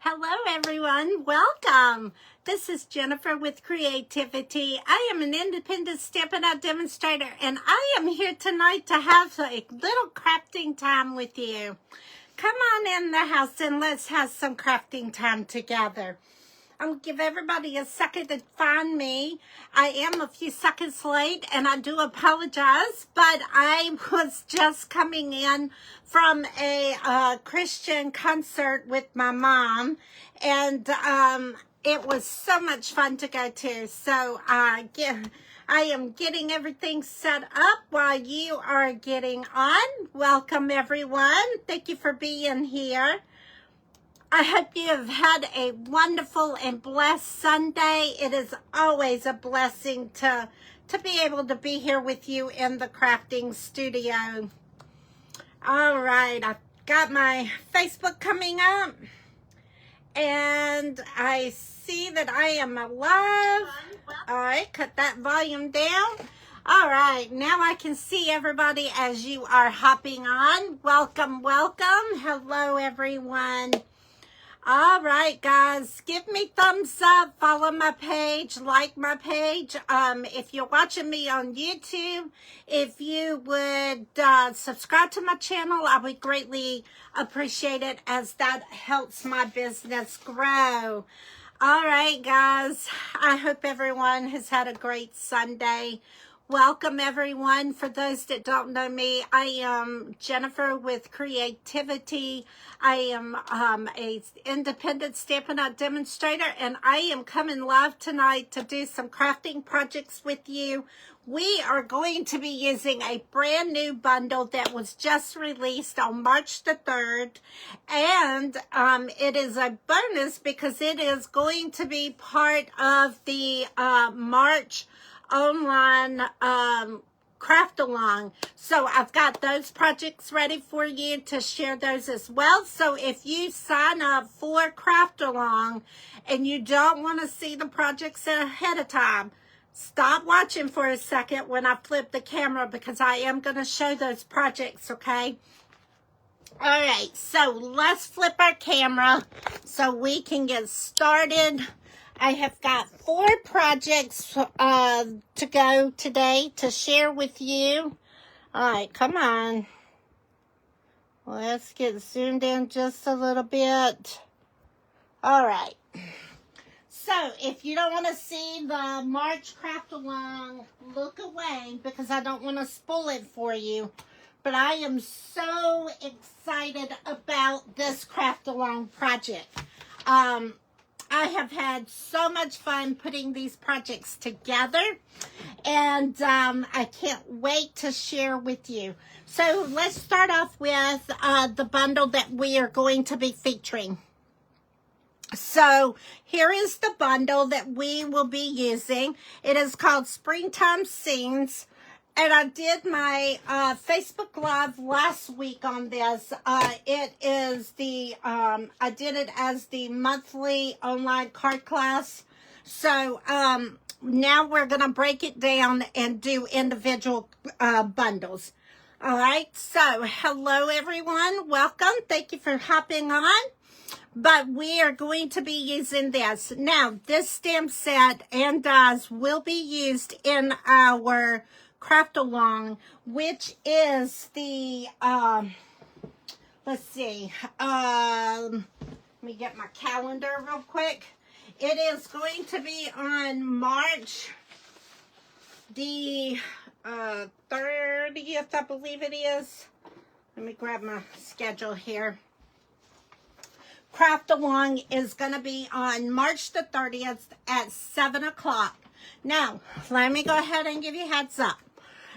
Hello, everyone. Welcome. This is Jennifer with Creativity. I am an independent Stampin' Out demonstrator, and I am here tonight to have a little crafting time with you. Come on in the house and let's have some crafting time together. I'll give everybody a second to find me. I am a few seconds late, and I do apologize, but I was just coming in from a Christian concert with my mom, and it was so much fun to go to. So I am getting everything set up while you are getting on. Welcome, everyone. Thank you for being here. I hope you have had a wonderful and blessed Sunday. It is always a blessing to be able to be here with you in the crafting studio. All right, I've got my Facebook coming up, and I see that I am alive. All right, cut that volume down. All right, now I can see everybody as you are hopping on. Welcome, welcome. Hello, everyone. All right, guys, give me thumbs up, follow my page, like my page. If you're watching me on YouTube, if you would subscribe to my channel, I would greatly appreciate it, as that helps my business grow. All right, guys, I hope everyone has had a great Sunday. Welcome, everyone. For those that don't know me, I am Jennifer with Creativity. I am a independent Stampin' Out demonstrator, and I am coming live tonight to do some crafting projects with you. We are going to be using a brand new bundle that was just released on March the 3rd, and it is a bonus because it is going to be part of the March online craft along. So I've got those projects ready for you to share those as well. So if you sign up for craft along and you don't want to see the projects ahead of time, stop watching for a second when I flip the camera, because I am going to show those projects, okay? All right, so let's flip our camera so we can get started. I have got 4 projects to go today to share with you. All right, come on. Let's get zoomed in just a little bit. All right. So if you don't want to see the March craft along, look away, because I don't want to spoil it for you. But I am so excited about this craft along project. I have had so much fun putting these projects together, and I can't wait to share with you. So let's start off with the bundle that we are going to be featuring. So here is the bundle that we will be using. It is called Springtime Scenes. And I did my Facebook Live last week on this. It is the, I did it as the monthly online card class. So now we're going to break it down and do individual bundles. All right. So hello, everyone. Welcome. Thank you for hopping on. But we are going to be using this. Now, this stamp set and dies will be used in our craft along, which is the let's see, let me get my calendar real quick. It is going to be on March the 30th, I believe it is. Let me grab my schedule here. Craft along is going to be on March the 30th at 7 o'clock. Now, let me go ahead and give you a heads up.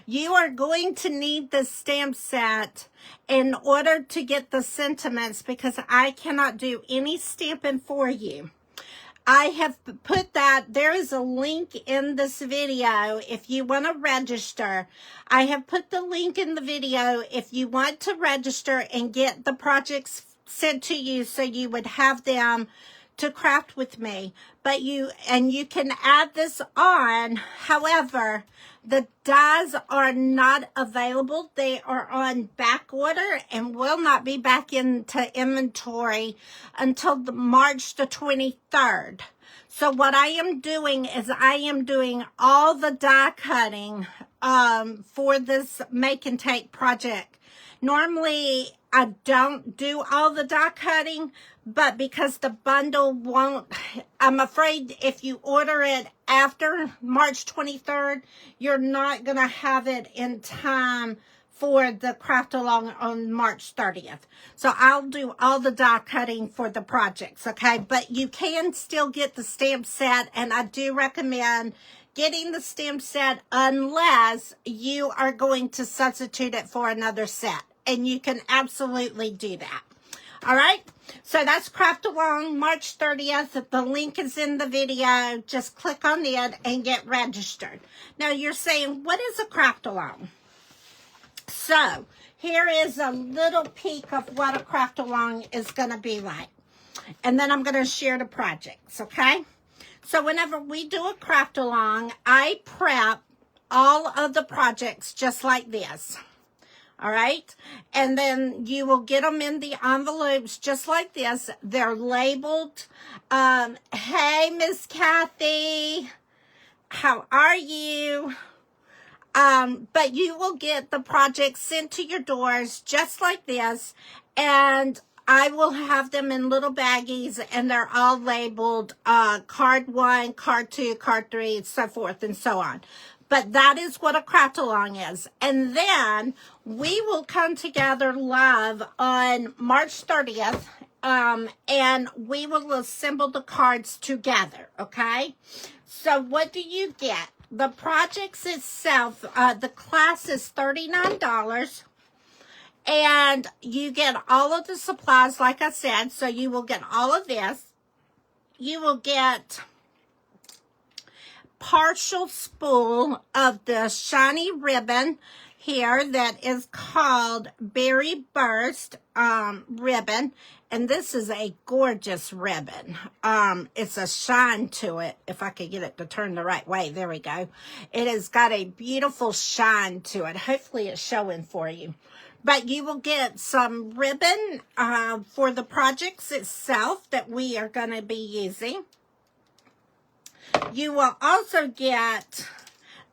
You are going to need this stamp set in order to get the sentiments, because I cannot do any stamping for you. I have put that, there is a link in this video if you want to register. I have put the link in the video if you want to register and get the projects sent to you, so you would have them to craft with me, but you can add this on. However, the dies are not available. They are on back order and will not be back into inventory until March the 23rd. So what I am doing is I am doing all the die cutting for this make and take project. Normally, I don't do all the die cutting, but because the bundle won't, I'm afraid if you order it after March 23rd, you're not going to have it in time for the craft along on March 30th. So I'll do all the die cutting for the projects, okay? But you can still get the stamp set, and I do recommend getting the stamp set unless you are going to substitute it for another set. And you can absolutely do that. All right? So that's Craft Along, March 30th. The link is in the video. Just click on it and get registered. Now, you're saying, what is a Craft Along? So, here is a little peek of what a Craft Along is going to be like. And then I'm going to share the projects, okay? So, whenever we do a Craft Along, I prep all of the projects just like this. All right, and then you will get them in the envelopes just like this. They're labeled. Hey, Miss Kathy, how are you? But you will get the projects sent to your doors just like this, and I will have them in little baggies, and they're all labeled card 1, card 2, card 3, and so forth and so on. But that is what a craft along is. And then we will come together live on March 30th, and we will assemble the cards together, okay? So what do you get? The projects itself, the class is $39, and you get all of the supplies, like I said. So you will get all of this. You will get partial spool of the shiny ribbon here that is called Berry Burst ribbon, and this is a gorgeous ribbon. It's a shine to it. If I could get it to turn the right way, there we go. It has got a beautiful shine to it. Hopefully it's showing for you. But you will get some ribbon for the projects itself that we are going to be using. You will also get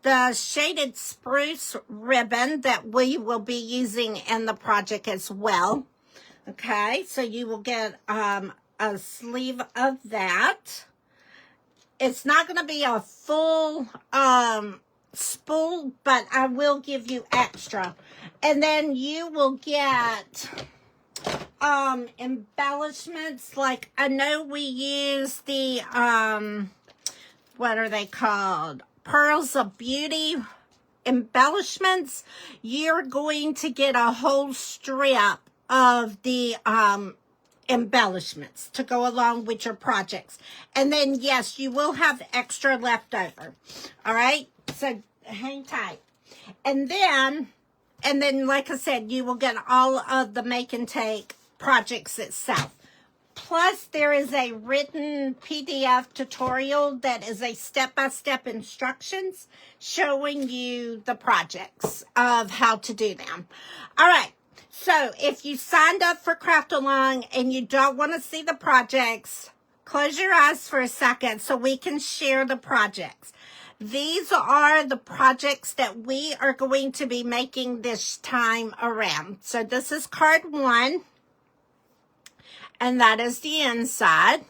the shaded spruce ribbon that we will be using in the project as well. Okay, so you will get a sleeve of that. It's not going to be a full spool, but I will give you extra. And then you will get embellishments. Like, I know we use the what are they called? Pearls of Beauty embellishments. You're going to get a whole strip of the embellishments to go along with your projects. And then, yes, you will have extra left over. All right? So, hang tight. And then, like I said, you will get all of the make and take projects itself. Plus, there is a written PDF tutorial that is a step-by-step instructions showing you the projects of how to do them. All right. So, if you signed up for Craft Along and you don't want to see the projects, close your eyes for a second so we can share the projects. These are the projects that we are going to be making this time around. So, this is card 1. And that is the inside.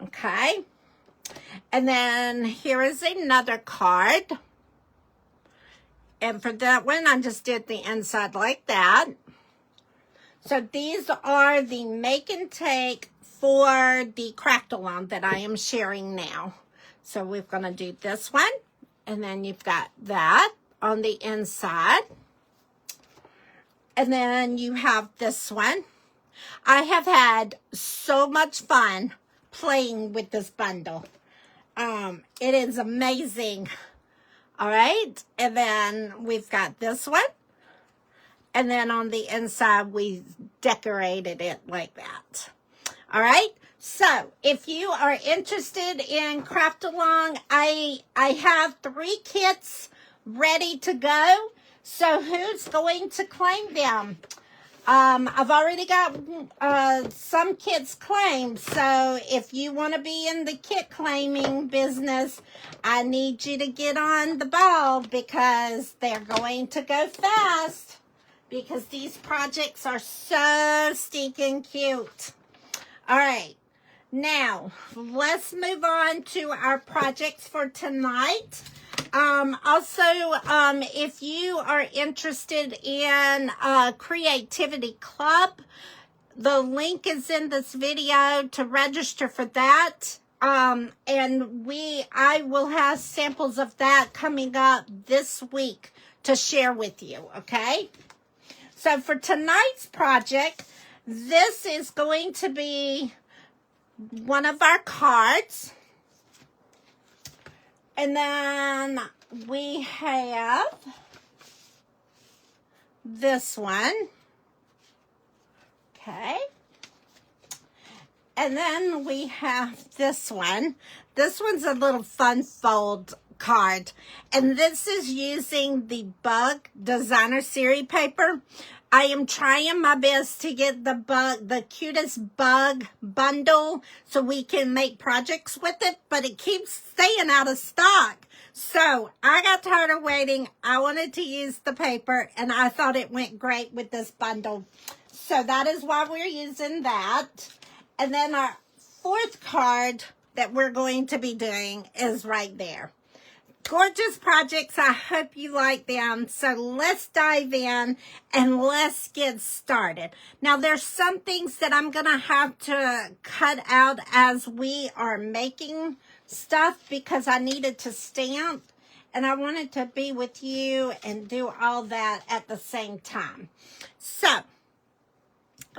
Okay. And then here is another card. And for that one, I just did the inside like that. So these are the make and take for the craft along that I am sharing now. So we're going to do this one. And then you've got that on the inside. And then you have this one. I have had so much fun playing with this bundle. It is amazing. All right. And then we've got this one. And then on the inside, we decorated it like that. All right. So, if you are interested in craft along, I have 3 kits ready to go. So, who's going to claim them? I've already got some kits claimed. So, if you want to be in the kit claiming business, I need you to get on the ball because they're going to go fast. Because these projects are so stinking cute. All right. Now, let's move on to our projects for tonight. Also, if you are interested in Creativity Club, the link is in this video to register for that. And I will have samples of that coming up this week to share with you, okay? So for tonight's project, this is going to be one of our cards. And then we have this one. Okay. And then we have this one. This one's a little fun fold card. And this is using the Bug Designer Series paper. I am trying my best to get the cutest bug bundle so we can make projects with it, but it keeps staying out of stock. So I got tired of waiting. I wanted to use the paper, and I thought it went great with this bundle. So that is why we're using that. And then our 4th card that we're going to be doing is right there. Gorgeous projects. I hope you like them. So let's dive in and let's get started. Now, there's some things that I'm going to have to cut out as we are making stuff because I needed to stamp and I wanted to be with you and do all that at the same time. So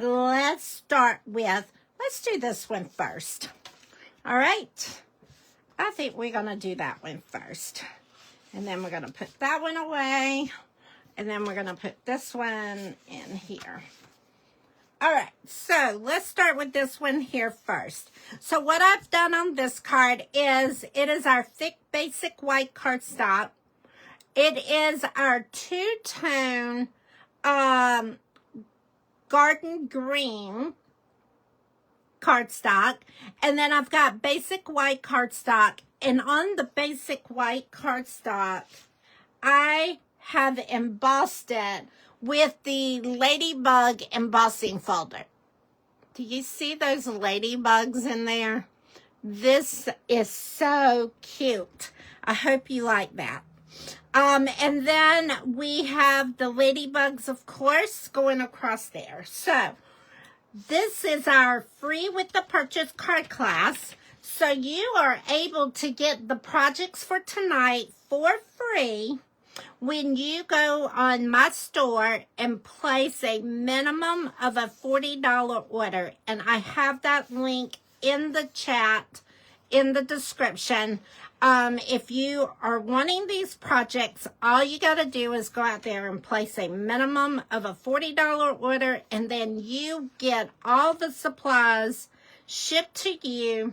let's start with, let's do this one first. All right. I think we're going to do that one first. And then we're going to put that one away. And then we're going to put this one in here. All right, so let's start with this one here first. So what I've done on this card is, it is our thick basic white cardstock. It is our 2-tone garden green cardstock, and then I've got basic white cardstock, and on the basic white cardstock I have embossed it with the ladybug embossing folder. Do you see those ladybugs in there? This is so cute. I hope you like that. And then we have the ladybugs, of course, going across there. So this is our free with the purchase card class. So you are able to get the projects for tonight for free when you go on my store and place a minimum of a $40 order. And I have that link in the chat, in the description. If you are wanting these projects, all you got to do is go out there and place a minimum of a $40 order, and then you get all the supplies shipped to you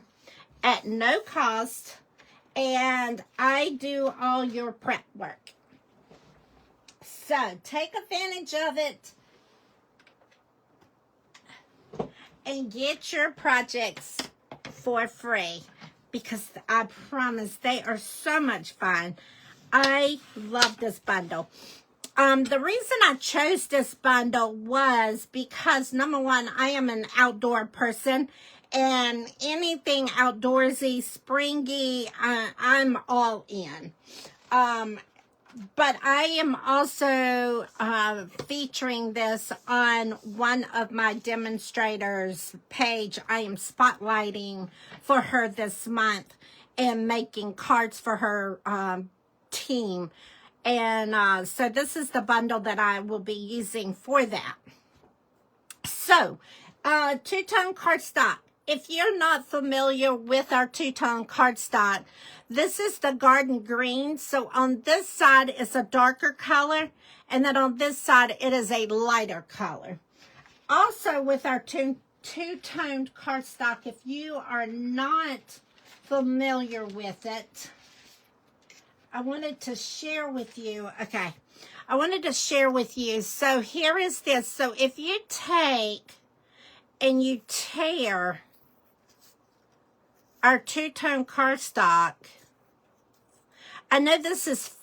at no cost, and I do all your prep work. So take advantage of it and get your projects for free, because I promise they are so much fun. I love this bundle. The reason I chose this bundle was because, number one, I am an outdoor person, and anything outdoorsy, springy, I'm all in. But I am also featuring this on one of my demonstrators' page. I am spotlighting for her this month and making cards for her team. And so this is the bundle that I will be using for that. So, 2-tone cardstock. If you're not familiar with our 2-tone cardstock, this is the garden green. So on this side, it's a darker color. And then on this side, it is a lighter color. Also with our two-toned cardstock. If you are not familiar with it, I wanted to share with you. Okay, I wanted to share with you. So here is this. So if you take and you tear our two-tone cardstock, I know this is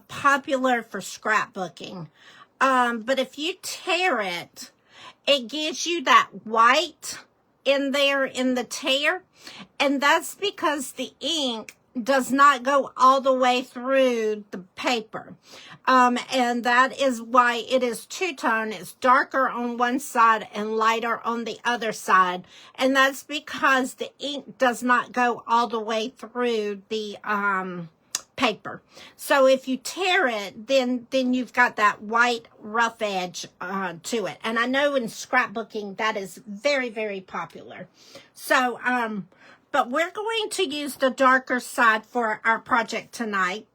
popular for scrapbooking, but if you tear it, it gives you that white in there in the tear, and that's because the ink does not go all the way through the paper, and that is why it is two-tone. It's darker on one side and lighter on the other side, and that's because the ink does not go all the way through the paper. So if you tear it, then you've got that white rough edge to it. And I know in scrapbooking that is very, very popular. So but we're going to use the darker side for our project tonight.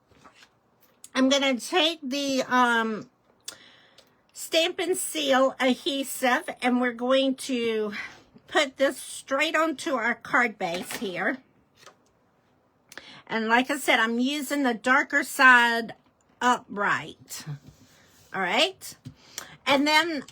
I'm going to take the Stamp and Seal adhesive, and we're going to put this straight onto our card base here. And like I said, I'm using the darker side upright. All right. And then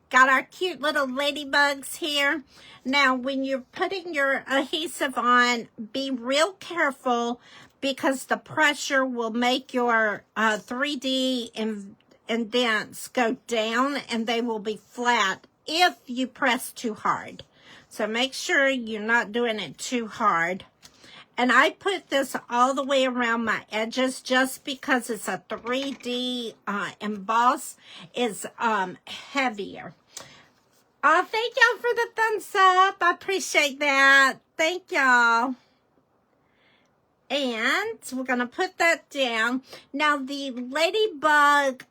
got our cute little ladybugs here. Now, when you're putting your adhesive on, be real careful because the pressure will make your 3D indents go down, and they will be flat if you press too hard. So make sure you're not doing it too hard. And I put this all the way around my edges just because it's a 3D emboss. It's heavier. Oh, thank y'all for the thumbs up. I appreciate that. Thank y'all. And we're going to put that down. Now, the Ladybug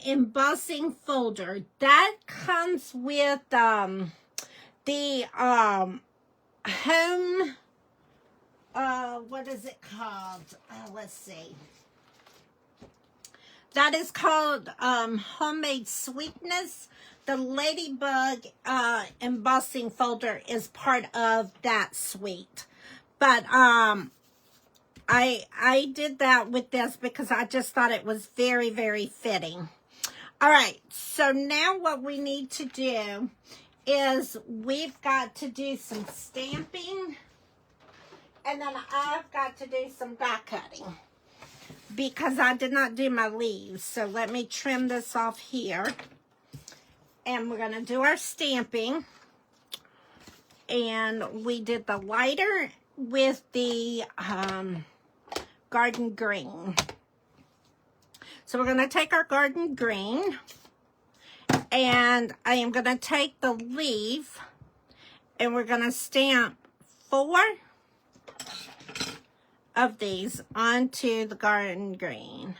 embossing folder, that comes with the home... what is it called? Let's see. That is called Homemade Sweetness. The Ladybug embossing folder is part of that suite. But I did that with this because I just thought it was very, very fitting. All right. So now what we need to do is we've got to do some stamping. And then I've got to do some die cutting because I did not do my leaves. So let me trim this off here. And we're going to do our stamping. And we did the lighter with the garden green. So we're going to take our garden green. And I am going to take the leaf. And we're going to stamp 4 of these onto the garden green.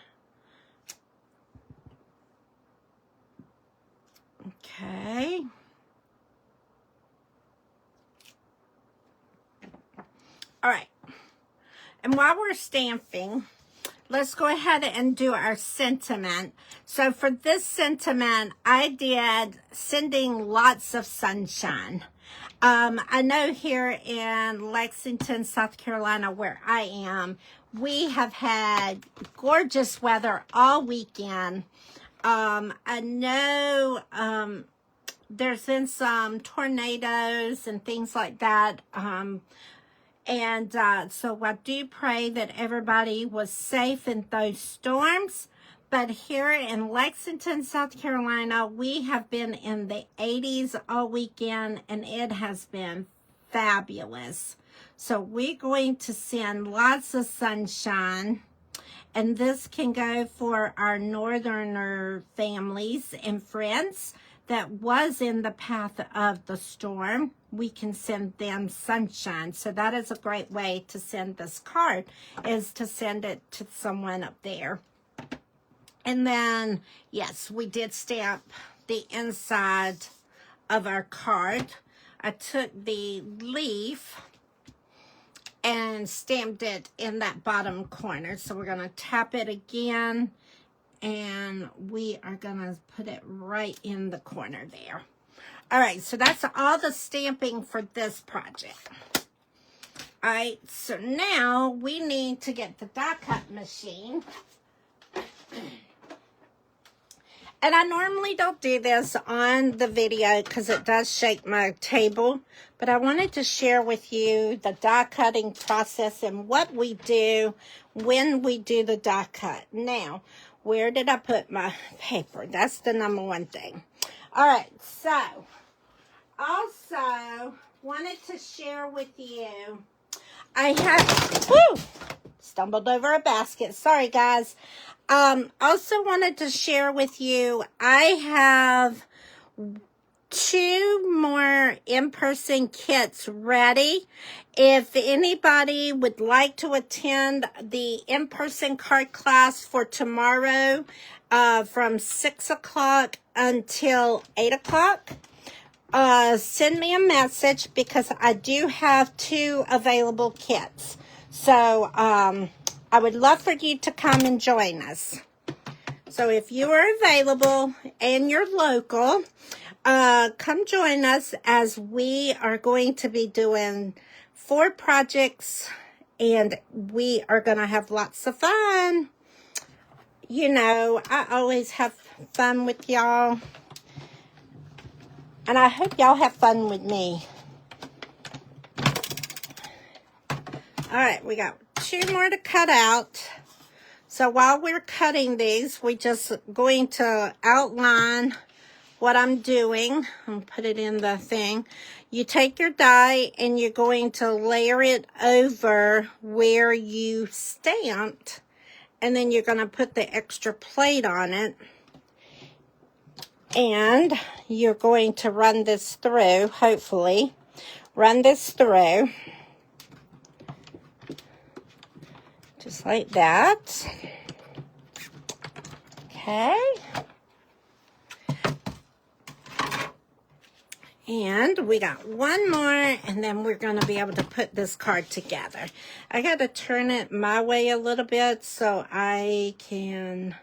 Okay. All right. And while we're stamping, let's go ahead and do our sentiment. So for this sentiment, I did sending lots of sunshine. I know here in Lexington, South Carolina, where I am, we have had gorgeous weather all weekend. I know there's been some tornadoes and things like that. So I do pray that everybody was safe in those storms. But here in Lexington, South Carolina, we have been in the 80s all weekend, and it has been fabulous. So we're going to send lots of sunshine, and this can go for our northerner families and friends that was in the path of the storm. We can send them sunshine. So that is a great way to send this card, is to send it to someone up there. And then, yes, we did stamp the inside of our card. I took the leaf and stamped it in that bottom corner. So we're going to tap it again, and we are going to put it right in the corner there. All right, so that's all the stamping for this project. All right, so now we need to get the die cut machine. And I normally don't do this on the video because it does shake my table. But I wanted to share with you the die cutting process and what we do when we do the die cut. Now, where did I put my paper? That's the number one thing. All right, so also wanted to share with you, I have, stumbled over a basket. Sorry, guys. Also wanted to share with you, I have 2 more in-person kits ready. If anybody would like to attend the in-person card class for tomorrow, from 6 o'clock until 8 o'clock, send me a message because I do have 2 available kits. So, I would love for you to come and join us. So if you are available and you're local, come join us as we are going to be doing 4 projects and we are going to have lots of fun. You know, I always have fun with y'all. And I hope y'all have fun with me. All right, we got 2 more to cut out. So while we're cutting these, we're just going to outline what I'm doing. I'll put it in the thing. You take your die and you're going to layer it over where you stamped. And then you're going to put the extra plate on it. And you're going to run this through, hopefully. Run this through. Just like that. Okay. And we got 1 more, and then we're going to be able to put this card together. I got to turn it my way a little bit so I can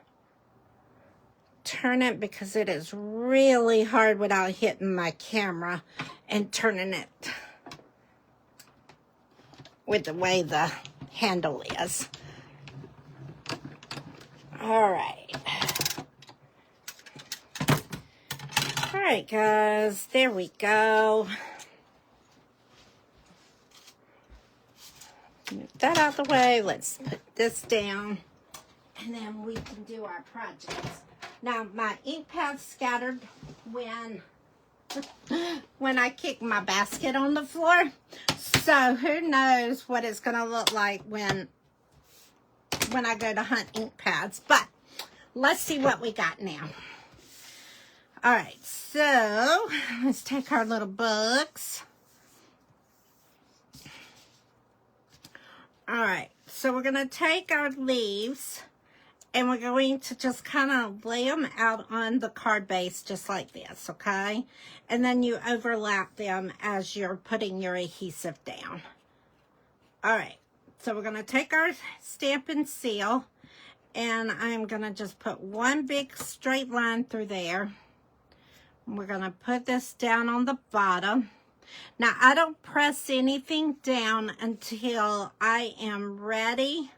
turn it because it is really hard without hitting my camera and turning it with the way the handle is. All right. All right, guys, there we go. Move that out of the way. Let's put this down, and then we can do our projects. Now, my ink pad scattered when I kicked my basket on the floor. So who knows what it's going to look like when I go to hunt ink pads. But let's see what we got now. All right, so let's take our little books. All right, so we're going to take our leaves and we're going to just kind of lay them out on the card base just like this, okay? And then you overlap them as you're putting your adhesive down. All right, so we're going to take our stamp and seal, and I'm going to just put 1 big straight line through there. We're going to put this down on the bottom. Now, I don't press anything down until I am ready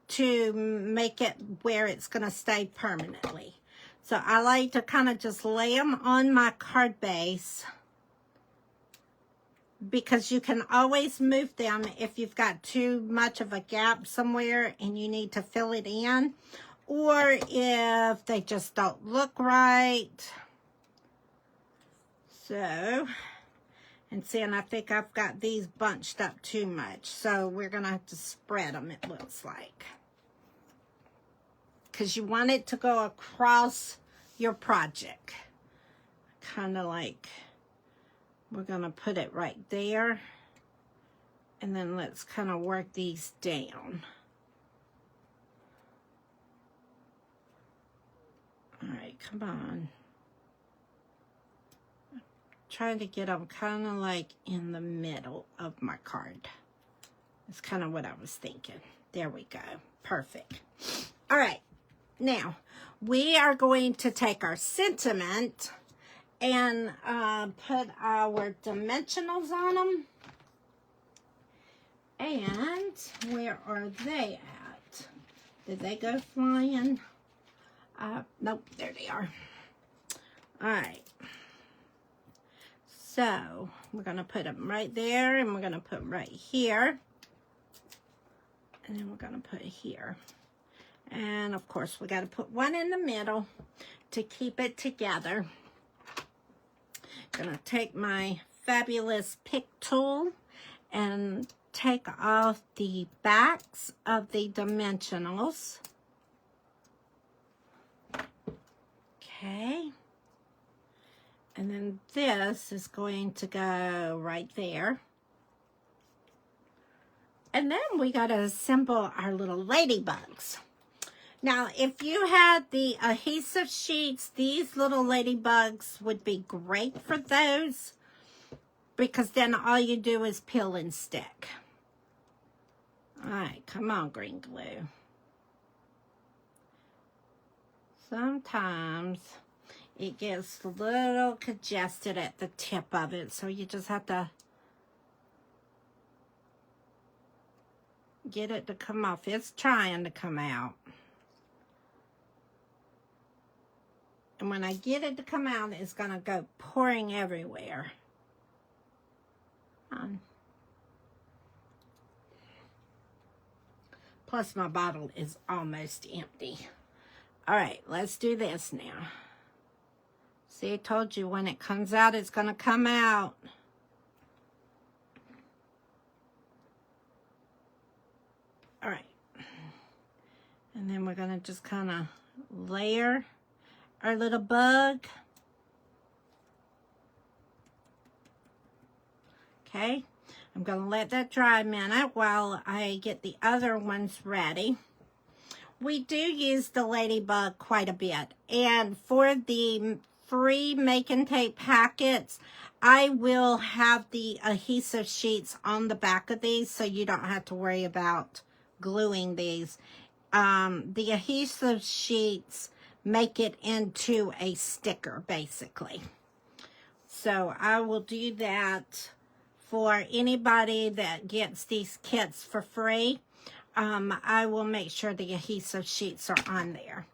to make it where it's going to stay permanently. So I like to kind of just lay them on my card base because you can always move them if you've got too much of a gap somewhere and you need to fill it in, or if they just don't look right. So, and see, and I think I've got these bunched up too much, so we're going to have to spread them, it looks like. Because you want it to go across your project. Kind of like, we're going to put it right there. And then let's kind of work these down. All right, come on. Trying to get them kind of like in the middle of my card. That's kind of what I was thinking. There we go. Perfect. All right. Now, we are going to take our sentiment and put our dimensionals on them. And where are they at? Did they go flying? Nope, there they are. All right. So we're going to put them right there, and we're going to put right here. And then we're going to put here. And of course, we got to put one in the middle to keep it together. Gonna take my fabulous pick tool and take off the backs of the dimensionals. Okay. And then this is going to go right there. And then we got to assemble our little ladybugs. Now, if you had the adhesive sheets, these little ladybugs would be great for those, because then all you do is peel and stick. All right, come on, green glue. Sometimes it gets a little congested at the tip of it, so you just have to get it to come off. It's trying to come out. And when I get it to come out, it's going to go pouring everywhere. Plus, my bottle is almost empty. All right, let's do this now. See, I told you when it comes out, it's going to come out. All right. And then we're going to just kind of layer our little bug. Okay, I'm going to let that dry a minute while I get the other ones ready. We do use the ladybug quite a bit, and for the free make and tape packets, I will have the adhesive sheets on the back of these, so you don't have to worry about gluing these. The adhesive sheets make it into a sticker, basically. So I will do that for anybody that gets these kits for free. I will make sure the adhesive sheets are on there.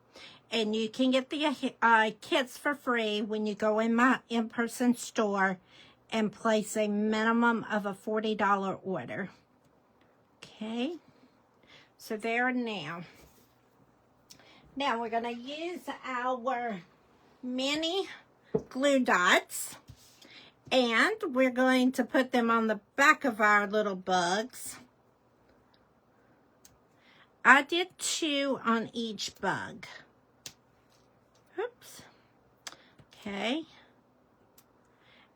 And you can get the kits for free when you go in my in-person store and place a minimum of a $40 order. Okay, so there now. Now we're going to use our mini glue dots, and we're going to put them on the back of our little bugs. I did 2 on each bug. Oops. Okay.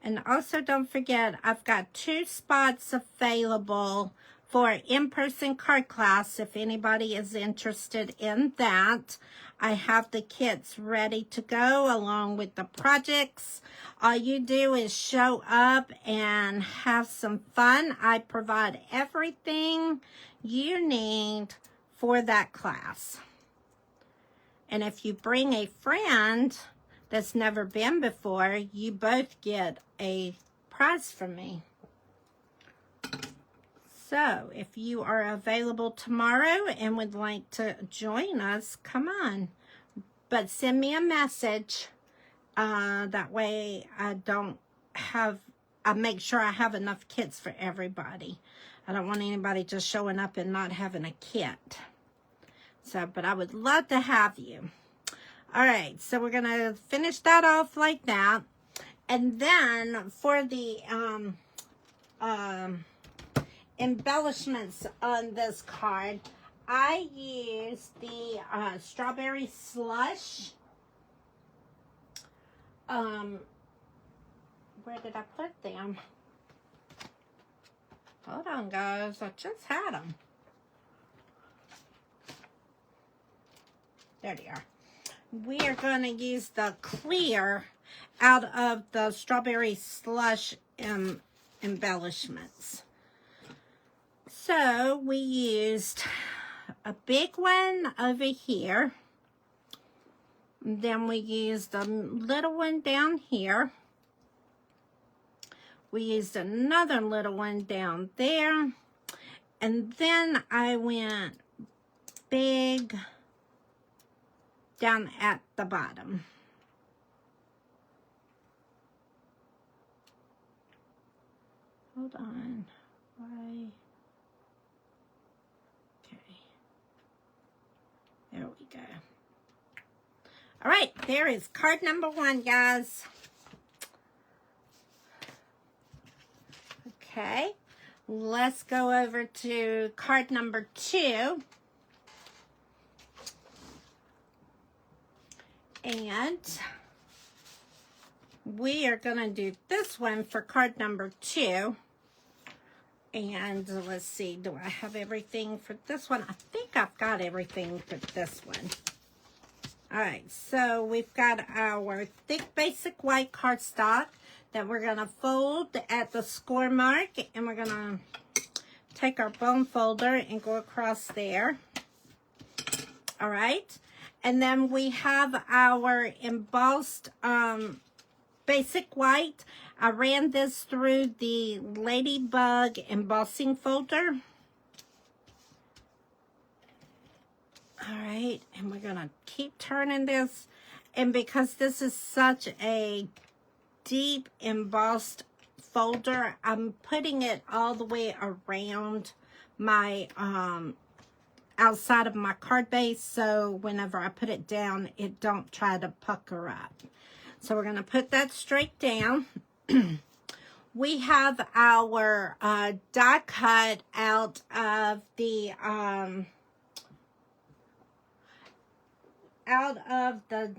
And also don't forget, I've got 2 spots available for in-person card class if anybody is interested in that. I have the kits ready to go along with the projects. All you do is show up and have some fun. I provide everything you need for that class. And if you bring a friend that's never been before, you both get a prize from me. So, if you are available tomorrow and would like to join us, come on. But send me a message. That way I make sure I have enough kits for everybody. I don't want anybody just showing up and not having a kit. So, but I would love to have you. All right, so we're going to finish that off like that. And then for the embellishments on this card, I use the strawberry slush. Where did I put them? Hold on, guys. I just had them. There they are. We are going to use the clear out of the strawberry slush embellishments. So we used a big one over here. Then we used a little one down here. We used another little one down there. And then I went big down at the bottom. Hold on. Why? Okay. There we go. All right, there is card number 1, guys. Okay, let's go over to card number 2. And we are going to do this one for card number 2. And let's see, do I have everything for this one? I think I've got everything for this one. All right, so we've got our thick basic white cardstock that we're going to fold at the score mark, and we're going to take our bone folder and go across there. All right, and then we have our embossed basic white. I ran this through the Ladybug embossing folder. All right, and we're gonna keep turning this. And because this is such a deep embossed folder, I'm putting it all the way around my outside of my card base, so whenever I put it down, it don't try to pucker up. So we're gonna put that straight down. We have our die cut out of the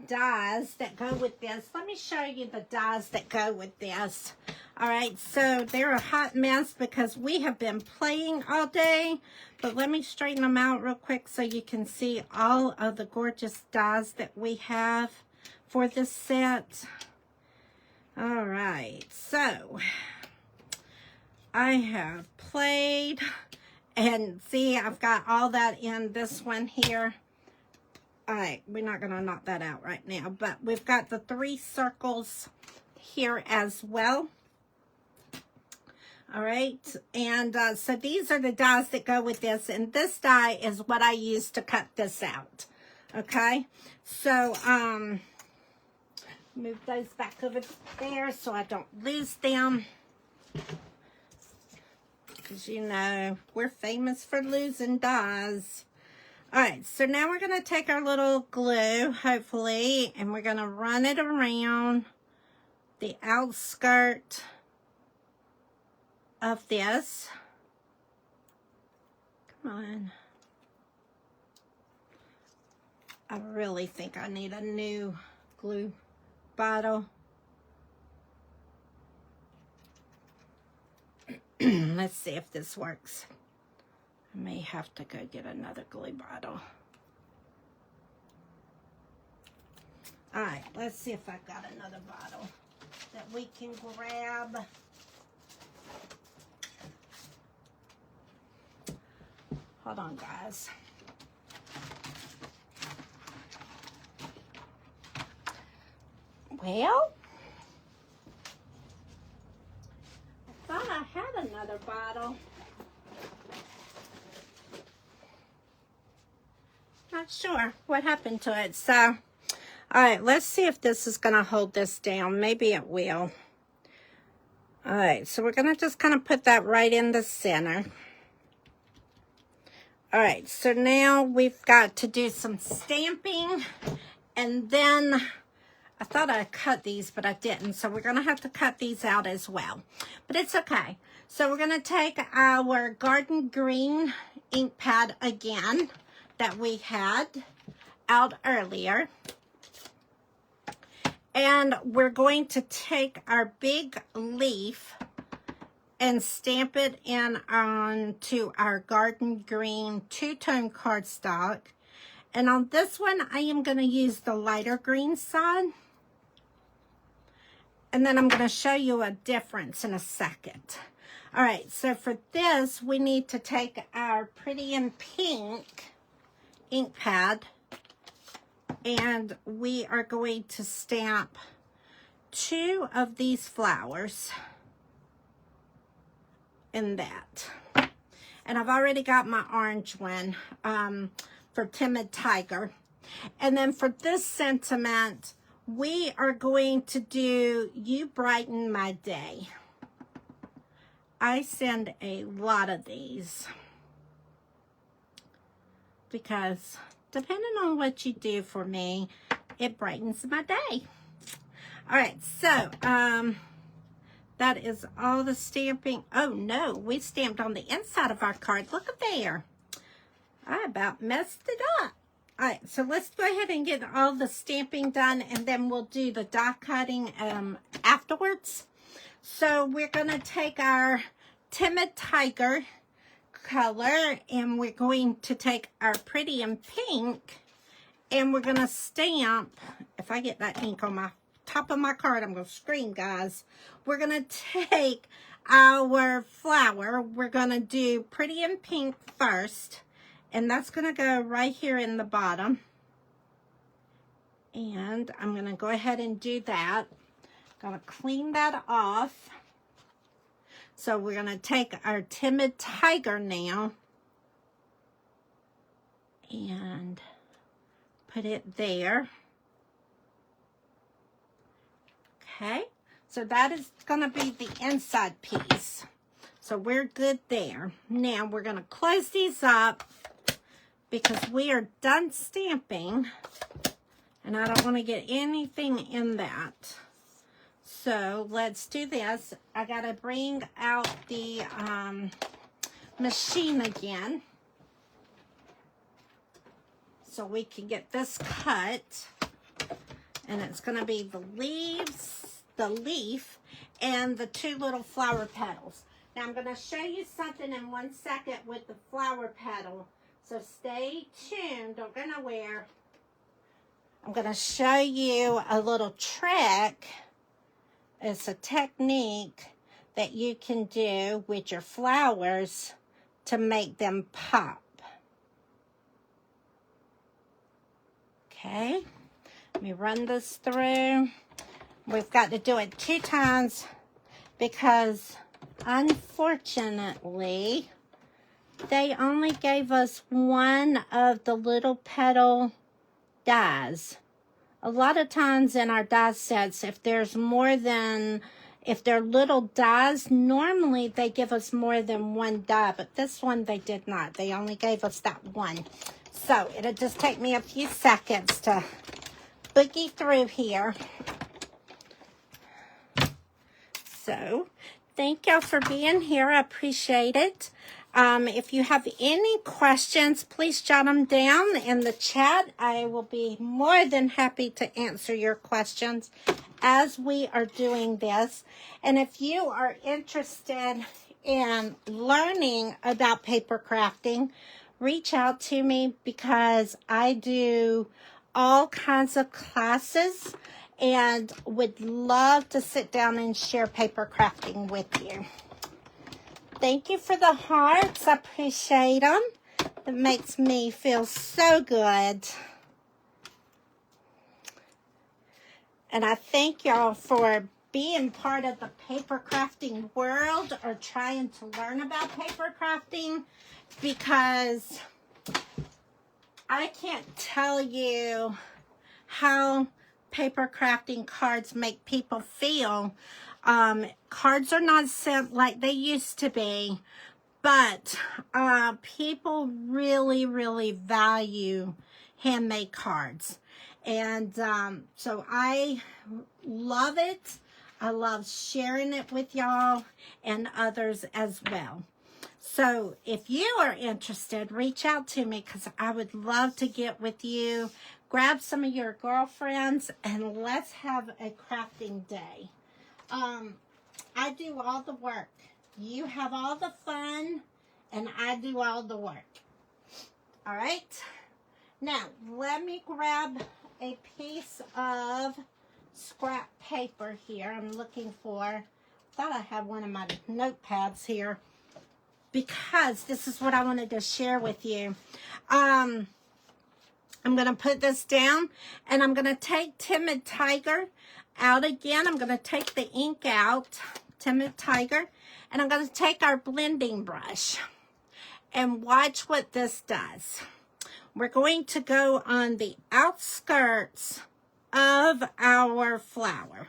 dies that go with this. Let me show you the dies that go with this. All right, so they're a hot mess because we have been playing all day, but let me straighten them out real quick so you can see all of the gorgeous dies that we have for this set. All right, so I have played, and see, I've got all that in this one here. All right, we're not going to knock that out right now, but we've got the 3 circles here as well. All right, and so these are the dies that go with this, and this die is what I use to cut this out. Okay, so move those back over there so I don't lose them. Because, you know, we're famous for losing dies. All right, so now we're going to take our little glue, hopefully, and we're going to run it around the outskirt of this. Come on. I really think I need a new glue bottle. Let's see if this works. I may have to go get another glue bottle. All right, let's see if I've got another bottle that we can grab. Hold on, guys. Well, I thought I had another bottle. Not sure what happened to it. So, all right, let's see if this is going to hold this down. Maybe it will. All right, so we're going to just kind of put that right in the center. All right, so now we've got to do some stamping, and then I thought I cut these, but I didn't. So we're going to have to cut these out as well. But it's okay. So we're going to take our garden green ink pad again that we had out earlier. And we're going to take our big leaf and stamp it in onto our garden green two-tone cardstock. And on this one, I am going to use the lighter green side. And then I'm going to show you a difference in a second. All right, so for this, we need to take our Pretty in Pink ink pad And we are going to stamp 2 of these flowers in that. And I've already got my orange one for Timid Tiger. And then for this sentiment, we are going to do You Brighten My Day. I send a lot of these because depending on what you do for me, it brightens my day. All right, so that is all the stamping. Oh no, we stamped on the inside of our card. Look at there. I about messed it up. All right, so let's go ahead and get all the stamping done, and then we'll do the die cutting afterwards. So we're going to take our Timid Tiger color, and we're going to take our Pretty in Pink, and we're going to stamp. If I get that ink on my top of my card, I'm going to scream, guys. We're going to take our flower. We're going to do Pretty in Pink first, and that's going to go right here in the bottom. And I'm going to go ahead and do that. Going to clean that off. So we're going to take our Timid Tiger now and put it there. Okay, so that is going to be the inside piece. So we're good there. Now we're going to close these up because we are done stamping and I don't want to get anything in that. So let's do this. I got to bring out the machine again so we can get this cut. And it's going to be the leaves, the leaf, and the 2 little flower petals. Now I'm going to show you something in 1 second with the flower petal. So stay tuned. Don't go nowhere. I'm going to show you a little trick. It's a technique that you can do with your flowers to make them pop. Okay, let me run this through. We've got to do it 2 times because unfortunately they only gave us 1 of the little petal dies. A lot of times in our die sets, if there's more than, if they're little dies, normally they give us more than 1 die, but this one they did not. They only gave us that 1. So it'll just take me a few seconds to boogie through here. So thank y'all for being here. I appreciate it. If you have any questions, please jot them down in the chat. I will be more than happy to answer your questions as we are doing this. And if you are interested in learning about paper crafting, reach out to me because I do all kinds of classes and would love to sit down and share paper crafting with you. Thank you for the hearts. I appreciate them. It makes me feel so good. And I thank y'all for being part of the paper crafting world or trying to learn about paper crafting, because I can't tell you how paper crafting cards make people feel. Cards are not sent like they used to be, but people really, really value handmade cards. And so I love it. I love sharing it with y'all and others as well. So if you are interested, reach out to me because I would love to get with you. Grab some of your girlfriends and let's have a crafting day. I do all the work. You have all the fun, and I do all the work. All right? Now, let me grab a piece of scrap paper here. I'm looking for, I thought I had one of my notepads here, because this is what I wanted to share with you. I'm I'm going to put this down, and I'm going to take Timid Tiger out again. I'm going to take the ink out, Timid Tiger, and I'm going to take our blending brush and watch what this does. We're going to go on the outskirts of our flower.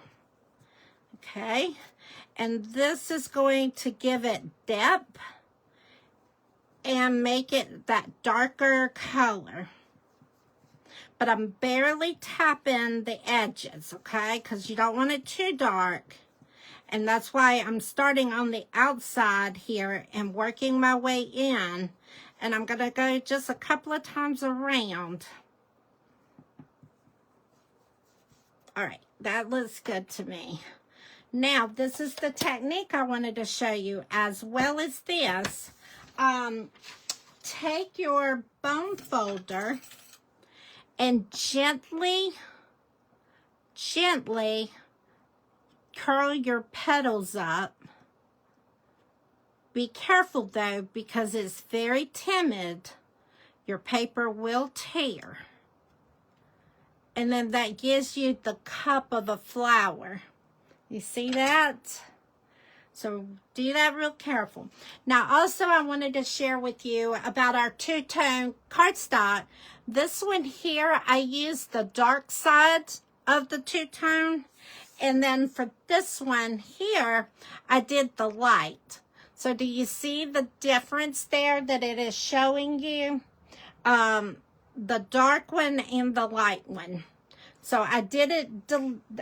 Okay, and this is going to give it depth and make it that darker color. But I'm barely tapping the edges, okay? Because you don't want it too dark. And that's why I'm starting on the outside here and working my way in. And I'm going to go just a couple of times around. All right, that looks good to me. Now, this is the technique I wanted to show you, as well as this. Take your bone folder and gently curl your petals up. Be careful though, because it's very timid. Your paper will tear. And then that gives you the cup of a flower. You see that? So do that real careful. Now also I wanted to share with you about our two-tone cardstock. This one here, I used the dark side of the two-tone. And then for this one here, I did the light. So do you see the difference there that it is showing you? The dark one and the light one. So I did it,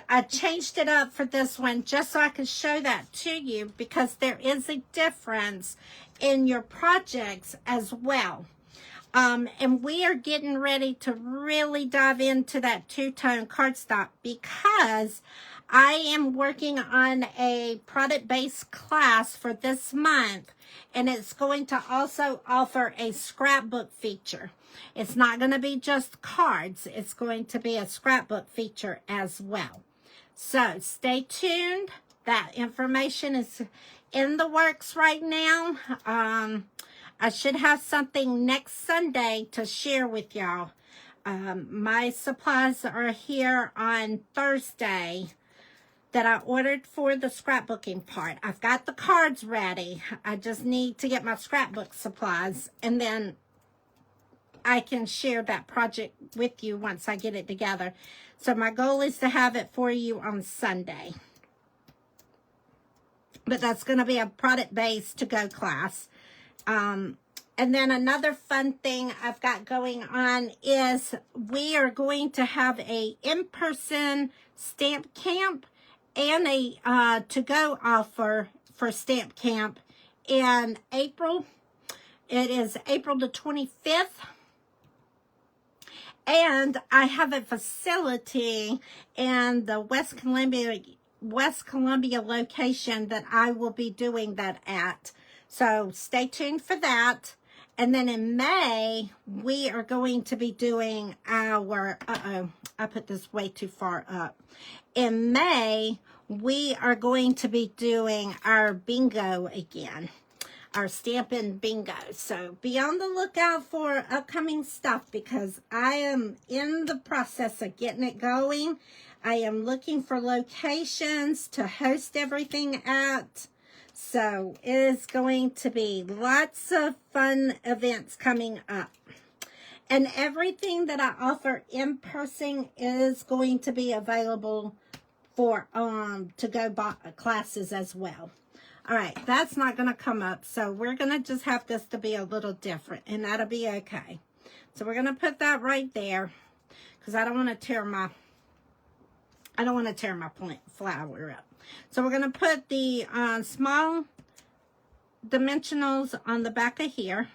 I changed it up for this one just so I could show that to you, because there is a difference in your projects as well. And we are getting ready to really dive into that two-tone cardstock, because I am working on a product-based class for this month, and it's going to also offer a scrapbook feature. It's not going to be just cards. It's going to be a scrapbook feature as well. So stay tuned. That information is in the works right now. I should have something next Sunday to share with y'all. My supplies are here on Thursday that I ordered for the scrapbooking part. I've got the cards ready. I just need to get my scrapbook supplies, and then I can share that project with you once I get it together. So my goal is to have it for you on Sunday. But that's going to be a product-based to-go class. And then another fun thing I've got going on is we are going to have a in-person stamp camp and a to-go offer for stamp camp in April. It is April the 25th. And I have a facility in the West Columbia location that I will be doing that at. So stay tuned for that. And then in May, we are going to be doing our, I put this way too far up. In May, we are going to be doing our bingo again. Our Stampin' Bingo. So be on the lookout for upcoming stuff, because I am in the process of getting it going. I am looking for locations to host everything at. So it is going to be lots of fun events coming up. And everything that I offer in person is going to be available for to-go classes as well. All right, that's not going to come up, so we're going to just have this to be a little different, and that'll be okay. So we're going to put that right there, because I don't want to tear my flower up. So we're going to put the small dimensionals on the back of here.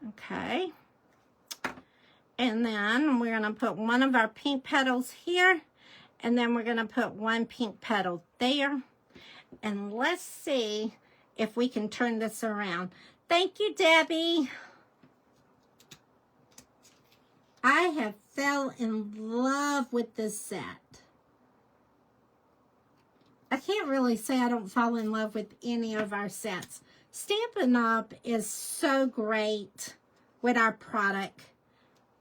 Okay. And then we're going to put one of our pink petals here, and then we're going to put one pink petal there. And let's see if we can turn this around. Thank you, Debbie. I have fell in love with this set. I can't really say I don't fall in love with any of our sets. Stampin' Up! Is so great with our product.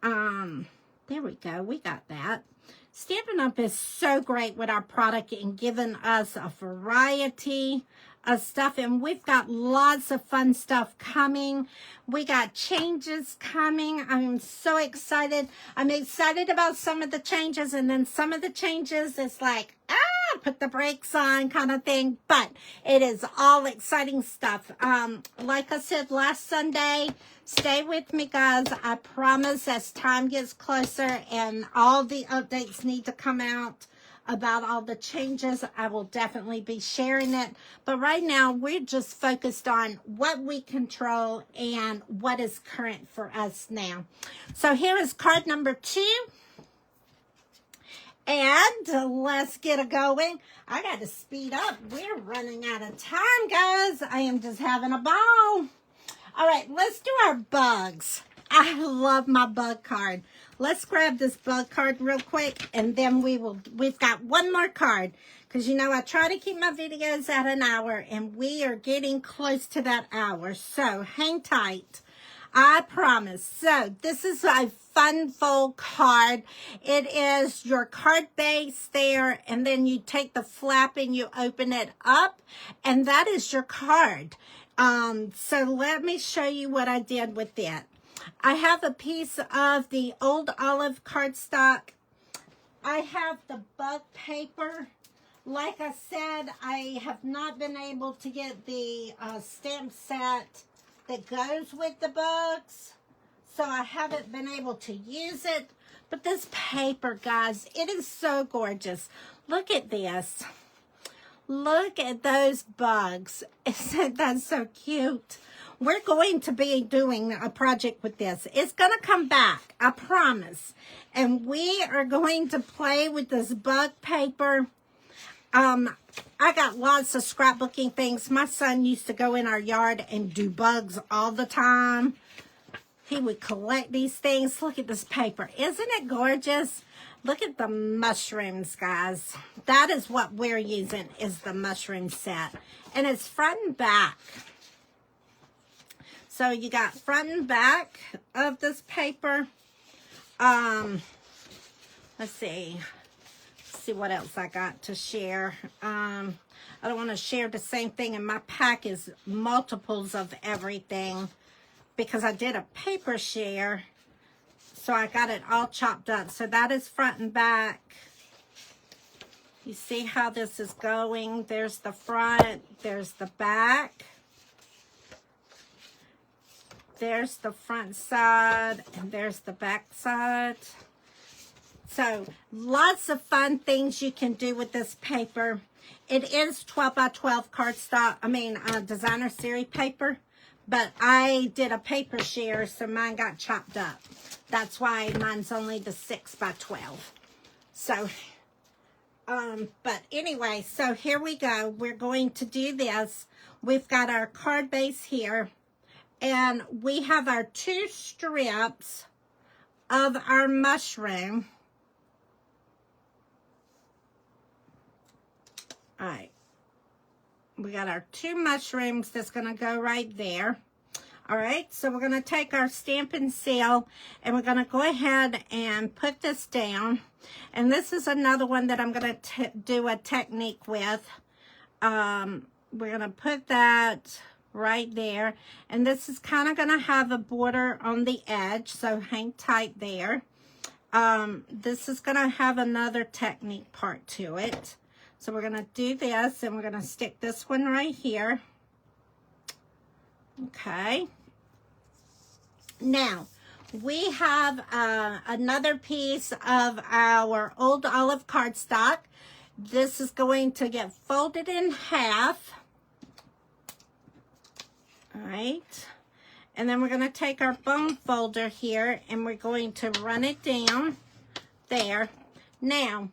There we go. We got that. Stampin' Up! Is so great with our product and giving us a variety of stuff. And we've got lots of fun stuff coming. We got changes coming. I'm so excited. I'm excited about some of the changes. And then some of the changes is like, put the brakes on kind of thing. But it is all exciting stuff. Like I said last Sunday, stay with me, guys. I promise as time gets closer and all the updates need to come out about all the changes, I will definitely be sharing it. But right now, we're just focused on what we control and what is current for us now. So here is card number 2. And let's get it going. I got to speed up. We're running out of time, guys. I am just having a ball. All right, let's do our bugs. I love my bug card. Let's grab this bug card real quick, and then we've got one more card. Because, you know, I try to keep my videos at an hour, and we are getting close to that hour. So, hang tight. I promise. So, this is a fun fold card. It is your card base there, and then you take the flap and you open it up, and that is your card. So let me show you what I did with it. I have a piece of the old olive cardstock. I have the bug paper. Like I said, I have not been able to get the stamp set that goes with the bugs, so I haven't been able to use it. But this paper, guys, it is so gorgeous. Look at this. Look at those bugs. Isn't that so cute? We're going to be doing a project with this. It's going to come back, I promise. And we are going to play with this bug paper. I got lots of scrapbooking things. My son used to go in our yard and do bugs all the time. He would collect these things. Look at this paper. Isn't it gorgeous? Look at the mushrooms, guys. That is what we're using, is the mushroom set. And it's front and back. So you got front and back of this paper. Let's see. See what else I got to share. I don't want to share the same thing, and my pack is multiples of everything because I did a paper share, so I got it all chopped up. So that is front and back. You see how this is going? There's the front, there's the back, there's the front side, and there's the back side. So, lots of fun things you can do with this paper. It is 12 by 12 cardstock, designer series paper. But I did a paper share, so mine got chopped up. That's why mine's only the 6 by 12. So, but anyway, so here we go. We're going to do this. We've got our card base here. And we have our 2 strips of our mushroom. All right, we got our 2 mushrooms that's going to go right there. All right, so we're going to take our Stampin' Seal and we're going to go ahead and put this down. And this is another one that I'm going to do a technique with. We're going to put that right there. And this is kind of going to have a border on the edge, so hang tight there. This is going to have another technique part to it. So we're going to do this, and we're going to stick this one right here. Okay. Now, we have another piece of our old olive cardstock. This is going to get folded in half. All right. And then we're going to take our bone folder here, and we're going to run it down there. Now,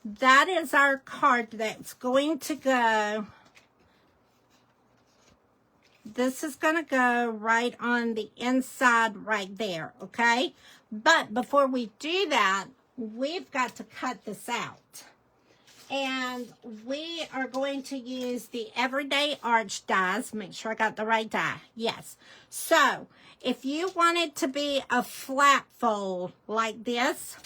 that is our card that's going to go. This is going to go right on the inside right there, okay? But before we do that, we've got to cut this out. And we are going to use the Everyday Arch dies. Make sure I got the right die. Yes. So, if you want it to be a flat fold like this,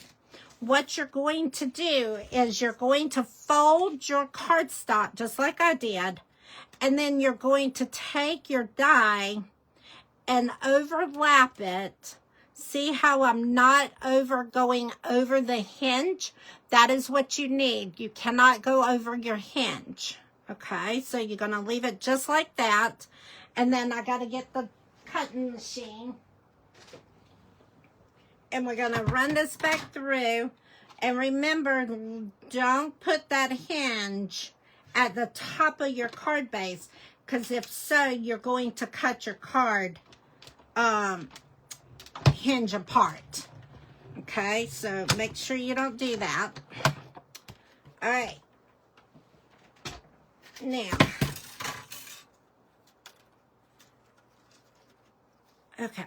what you're going to do is you're going to fold your cardstock just like I did. And then you're going to take your die and overlap it. See how I'm not going over the hinge? That is what you need. You cannot go over your hinge. Okay, so you're going to leave it just like that. And then I got to get the cutting machine. And we're going to run this back through. And remember, don't put that hinge at the top of your card base. Because if so, you're going to cut your card hinge apart. Okay, so make sure you don't do that. All right. Now, okay.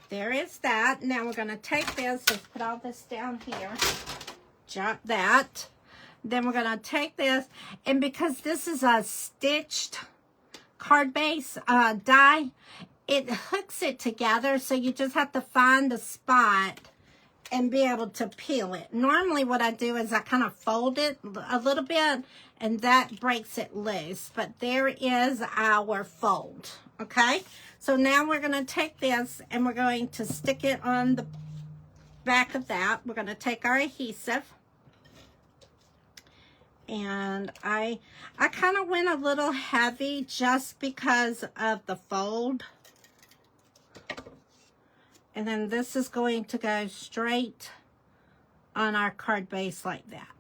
There is that. Now we're going to take this, let's put all this down here. Drop that. Then we're going to take this, and because this is a stitched card base die, it hooks it together, so you just have to find a spot and be able to peel it. Normally what I do is I kind of fold it a little bit, and that breaks it loose. But there is our fold, okay? So now we're going to take this, and we're going to stick it on the back of that. We're going to take our adhesive. And I kind of went a little heavy just because of the fold. And then this is going to go straight on our card base like that.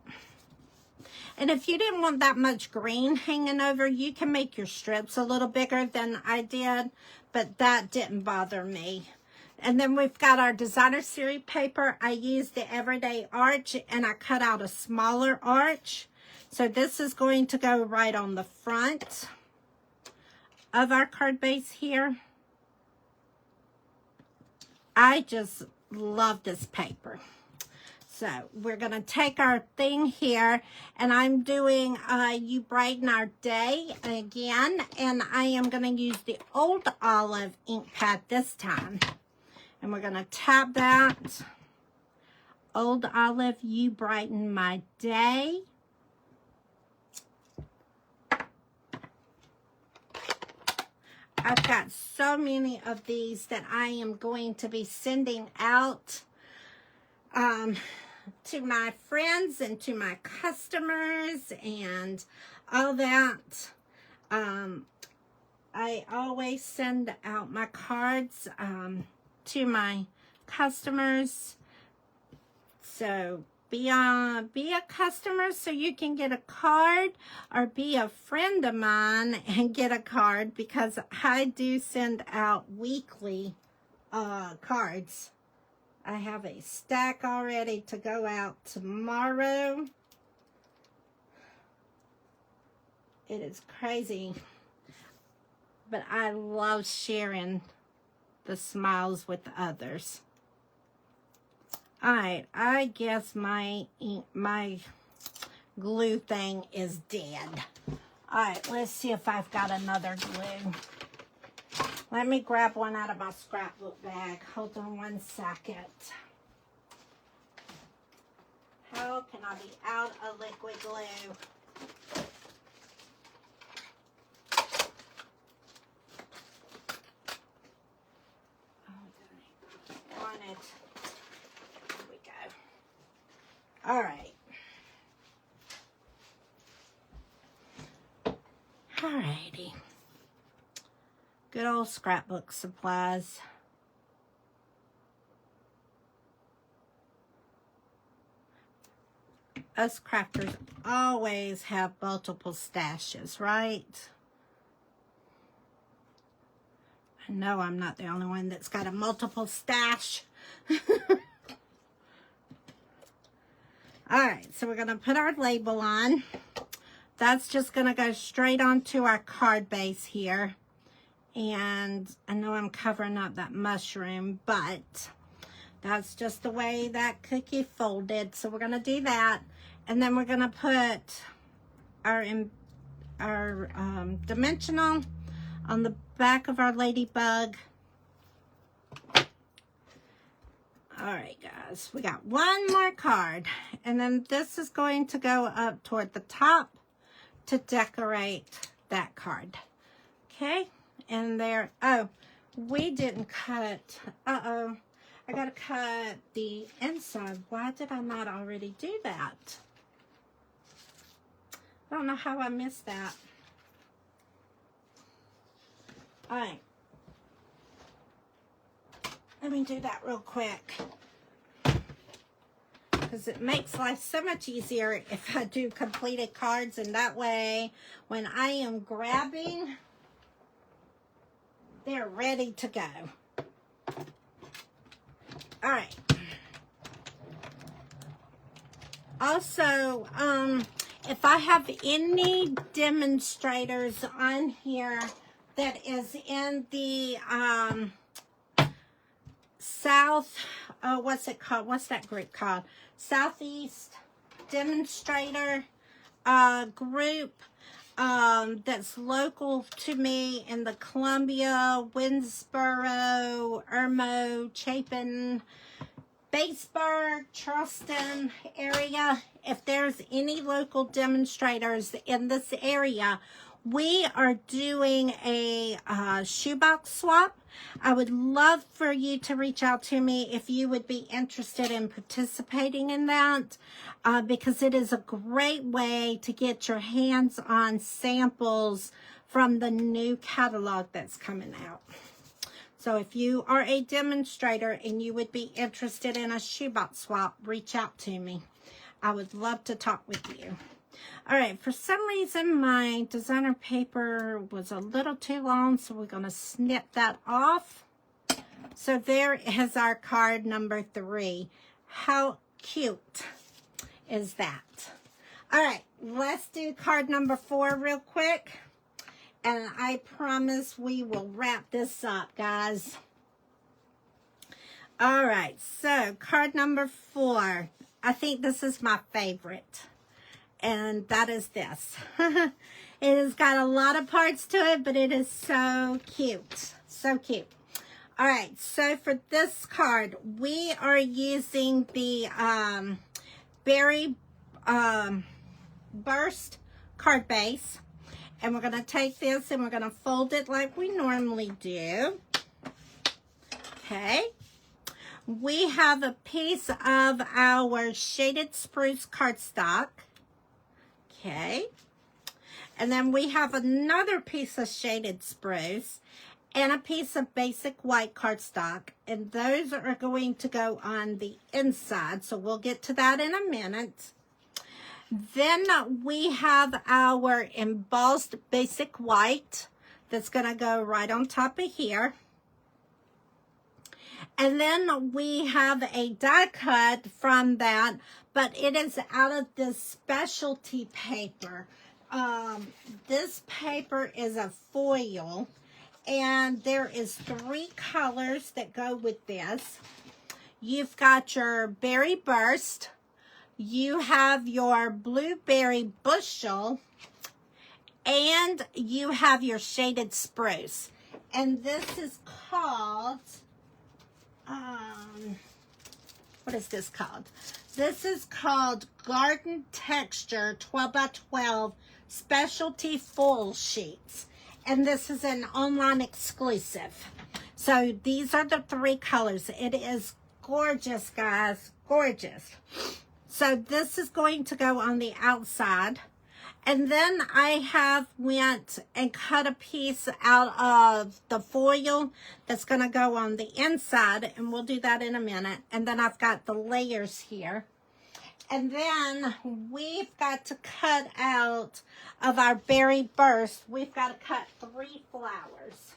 And if you didn't want that much green hanging over, you can make your strips a little bigger than I did, but that didn't bother me. And then we've got our designer series paper. I used the Everyday Arch, and I cut out a smaller arch. So this is going to go right on the front of our card base here. I just love this paper. So we're going to take our thing here, and I'm doing You Brighten Our Day again, and I am going to use the Old Olive ink pad this time. And we're going to tap that. Old Olive, You Brighten My Day. I've got so many of these that I am going to be sending out to my friends and to my customers and all that. I always send out my cards to my customers. So be a customer so you can get a card, or be a friend of mine and get a card, because I do send out weekly cards. I have a stack already to go out tomorrow. It is crazy, but I love sharing the smiles with others. All right, I guess my glue thing is dead. All right, let's see if I've got another glue. Let me grab one out of my scrapbook bag. Hold on one second. How can I be out of liquid glue? On it. There we go. All right. All righty. Good old scrapbook supplies. Us crafters always have multiple stashes, right? I know I'm not the only one that's got a multiple stash. All right, so we're going to put our label on. That's just going to go straight onto our card base here. And I know I'm covering up that mushroom, but That's just the way that cookie folded. So we're going to do that. And then we're going to put our dimensional on the back of our ladybug. All right, guys, we got one more card. And then this is going to go up toward the top to decorate that card. Okay, and there, oh, we didn't cut, I gotta cut the inside. Why did I not already do that? I don't know how I missed that. All right. Let me do that real quick. Because it makes life so much easier if I do completed cards. And that way, when I am grabbing, they're ready to go. All right. Also, if I have any demonstrators on here that is in the South, what's it called? What's that group called? Southeast Demonstrator group that's local to me in the Columbia, Winnsboro, Irmo, Chapin, Batesburg, Charleston area. If there's any local demonstrators in this area, we are doing a shoebox swap. I would love for you to reach out to me if you would be interested in participating in that, because it is a great way to get your hands on samples from the new catalog that's coming out. So if you are a demonstrator and you would be interested in a shoebox swap, reach out to me. I would love to talk with you. All right, for some reason, my designer paper was a little too long, so we're going to snip that off. So there is our card number 3. How cute is that? All right, let's do card number 4 real quick. And I promise we will wrap this up, guys. All right, so card number 4. I think this is my favorite. And that is this. It has got a lot of parts to it, but it is so cute. So cute. All right, so for this card, we are using the Berry Burst card base. And we're going to take this and we're going to fold it like we normally do. Okay. We have a piece of our shaded spruce cardstock. Okay. And then we have another piece of shaded spruce and a piece of basic white cardstock. And those are going to go on the inside. So we'll get to that in a minute. Then we have our embossed basic white that's going to go right on top of here. And then we have a die cut from that, but it is out of this specialty paper. This paper is a foil, and there is 3 colors that go with this. You've got your Berry Burst. You have your Blueberry Bushel, and you have your shaded spruce. And this is called, what is this called? This is called Garden Texture 12 by 12 Specialty Foil Sheets. And this is an online exclusive. So these are the 3 colors. It is gorgeous, guys. Gorgeous. So this is going to go on the outside. And then I have went and cut a piece out of the foil that's going to go on the inside. And we'll do that in a minute. And then I've got the layers here. And then we've got to cut out of our Berry Burst. We've got to cut 3 flowers.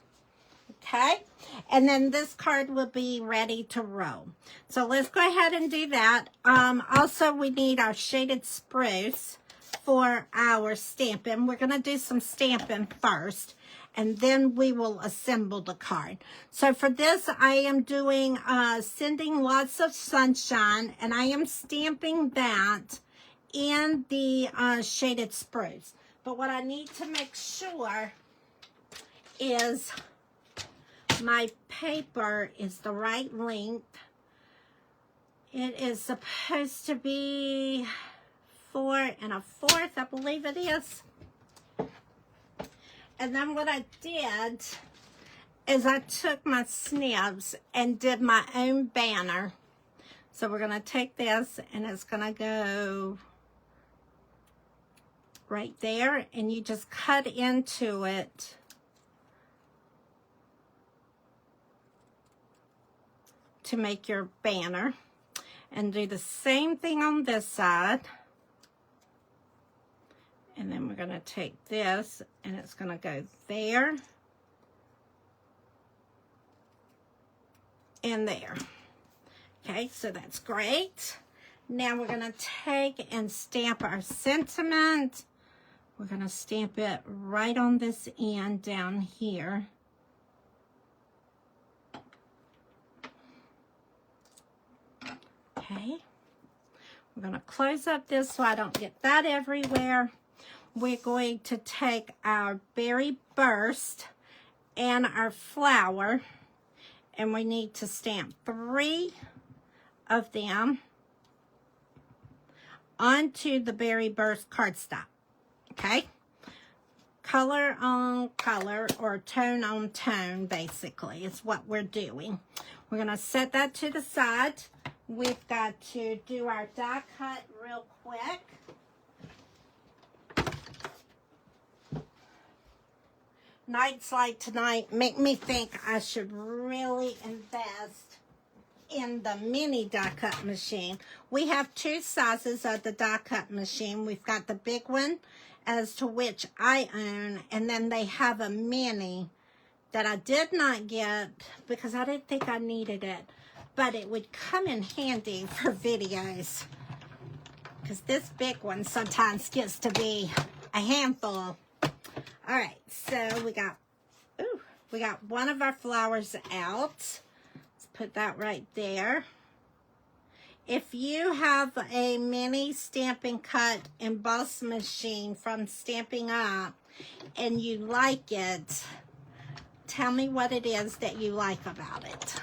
Okay, and then this card will be ready to roll. So let's go ahead and do that. Also, we need our shaded spruce. for our stamping. We're going to do some stamping first, and then we will assemble the card. So for this, I am doing Sending Lots of Sunshine, and I am stamping that in the shaded spruce. But what I need to make sure is my paper is the right length. It is supposed to be 4 1/4, I believe it is. And then what I did is I took my snibs and did my own banner. So we're going to take this, and it's going to go right there, and you just cut into it to make your banner. And do the same thing on this side. And then we're going to take this, and it's going to go there and there. Okay, so that's great. Now we're going to take and stamp our sentiment. We're going to stamp it right on this end down here. Okay, we're going to close up this so I don't get that everywhere. We're going to take our berry burst and our flower, and we need to stamp 3 of them onto the berry burst cardstock. Okay, color on color, or tone on tone, basically, is what we're doing. We're going to set that to the side. We've got to do our die cut real quick. Nights like tonight make me think I should really invest in the mini die cut machine. We have 2 sizes of the die cut machine. We've got the big one, as to which I own, and then they have a mini that I did not get because I didn't think I needed it. But it would come in handy for videos, because this big one sometimes gets to be a handful. All right, so we got one of our flowers out. Let's put that right there. If you have a mini Stampin' Cut emboss machine from Stampin' Up and you like it, tell me what it is that you like about it.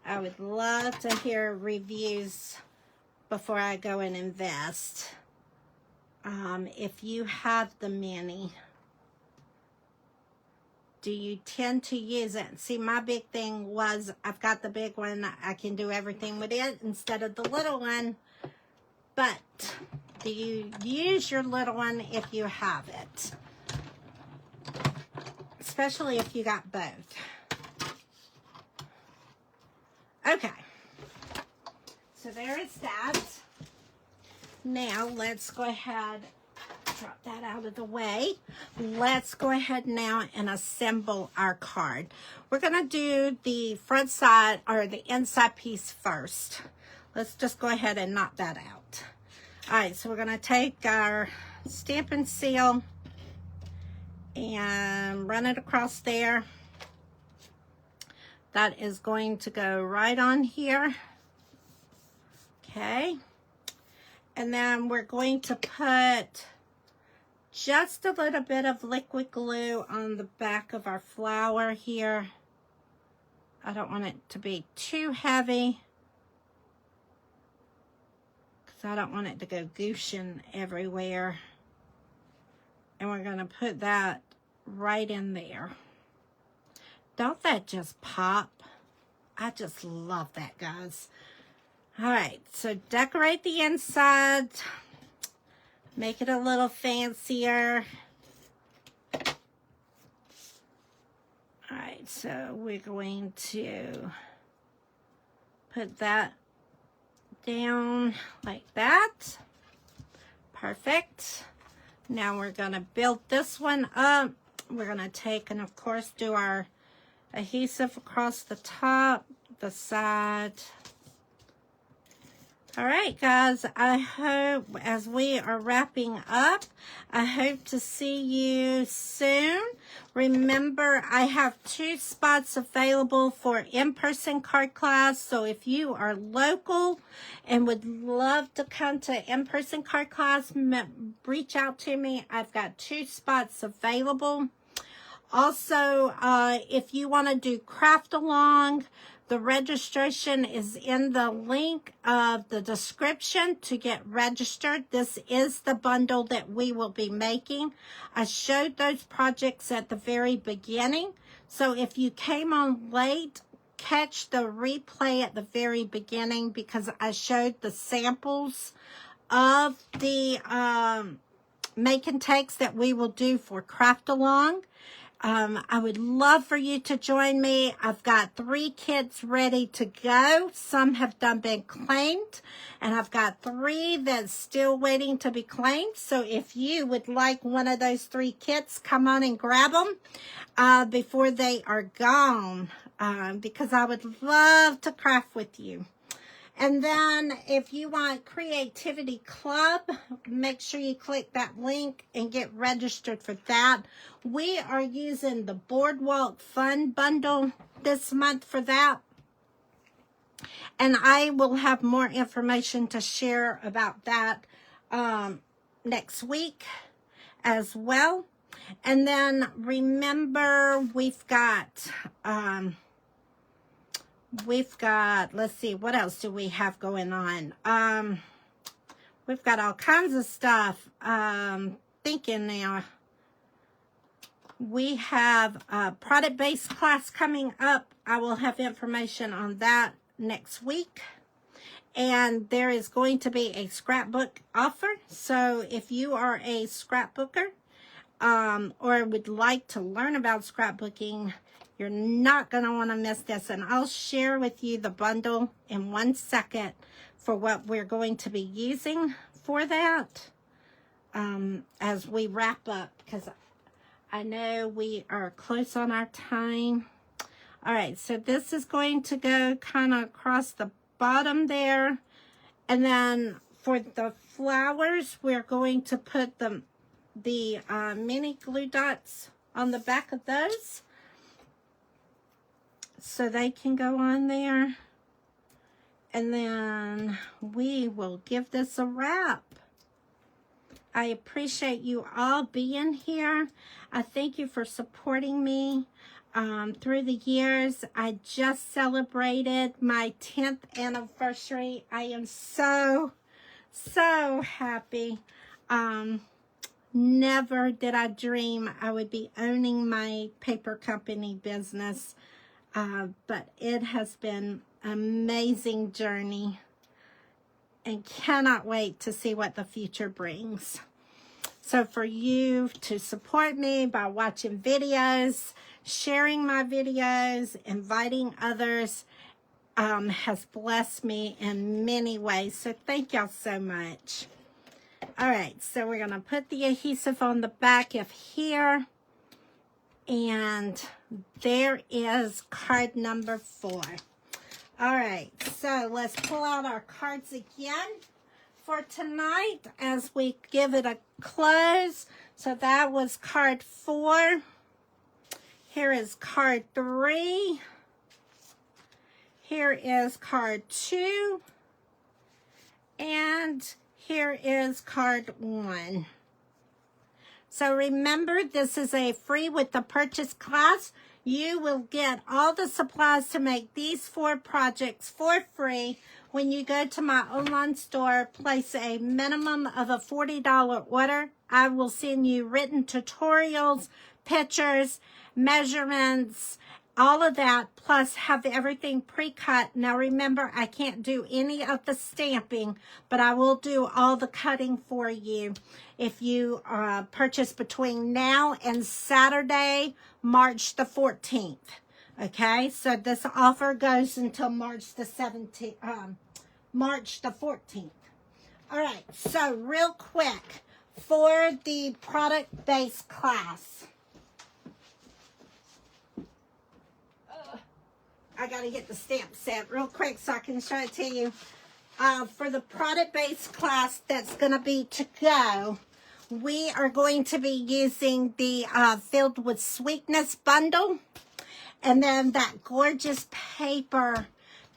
I would love to hear reviews before I go and invest. If you have the mini, do you tend to use it? See, my big thing was I've got the big one. I can do everything with it instead of the little one. But do you use your little one if you have it? Especially if you got both. Okay, so there is that. Now let's go ahead, drop that out of the way. Let's go ahead now and assemble our card. We're going to do the front side, or the inside piece first. Let's just go ahead and knock that out. All right, so we're going to take our Stampin' Seal and run it across there. That is going to go right on here. Okay. And then we're going to put just a little bit of liquid glue on the back of our flower here. I don't want it to be too heavy, because I don't want it to go gooshing everywhere. And we're going to put that right in there. Don't that just pop? I just love that, guys. All right, so decorate the inside. Make it a little fancier. All right, so we're going to put that down like that. Perfect. Now we're going to build this one up. We're going to take and, of course, do our adhesive across the top, the side. All right, guys, I hope as we are wrapping up, I hope to see you soon. Remember, I have 2 spots available for in-person card class. So if you are local and would love to come to in-person card class, reach out to me. I've got 2 spots available. Also, if you want to do craft along, the registration is in the link of the description to get registered. This is the bundle that we will be making. I showed those projects at the very beginning. So if you came on late, catch the replay at the very beginning because I showed the samples of the make and takes that we will do for craft along. I would love for you to join me. I've got 3 kits ready to go. Some have been claimed, and I've got 3 that's still waiting to be claimed. So if you would like one of those 3 kits, come on and grab them before they are gone, because I would love to craft with you. And then if you want Creativity Club, make sure you click that link and get registered for that. We are using the Boardwalk Fun Bundle this month for that. And I will have more information to share about that next week as well. And then remember, we've got, let's see, what else do we have going on? We've got all kinds of stuff. Thinking now. We have a product-based class coming up. I will have information on that next week. And there is going to be a scrapbook offer. So if you are a scrapbooker or would like to learn about scrapbooking, you're not going to want to miss this. And I'll share with you the bundle in 1 second for what we're going to be using for that as we wrap up, because I know we are close on our time. All right, so this is going to go kind of across the bottom there. And then for the flowers, we're going to put the mini glue dots on the back of those, so they can go on there. And then we will give this a wrap. I appreciate you all being here. I thank you for supporting me through the years. I just celebrated my 10th anniversary. I am so happy. Never did I dream I would be owning my paper company business. But it has been an amazing journey and cannot wait to see what the future brings. So for you to support me by watching videos, sharing my videos, inviting others, has blessed me in many ways. So thank y'all so much. All right, so we're going to put the adhesive on the back of here. And there is card number 4. All right, so let's pull out our cards again for tonight as we give it a close. So that was card 4. Here is card 3. Here is card 2. And here is card 1. So remember, this is a free with the purchase class. You will get all the supplies to make these 4 projects for free when you go to my online store. Place a minimum of a $40 order. I will send you written tutorials, pictures, measurements, all of that, plus have everything pre-cut. Now remember, I can't do any of the stamping, but I will do all the cutting for you if you purchase between now and Saturday, March the 14th. Okay, so this offer goes until March the 17th, March the 14th. All right, so real quick for the product-based class. I got to get the stamp set real quick so I can show it to you. for the product-based class that's going to be to go, we are going to be using the Filled with Sweetness bundle. And then that gorgeous paper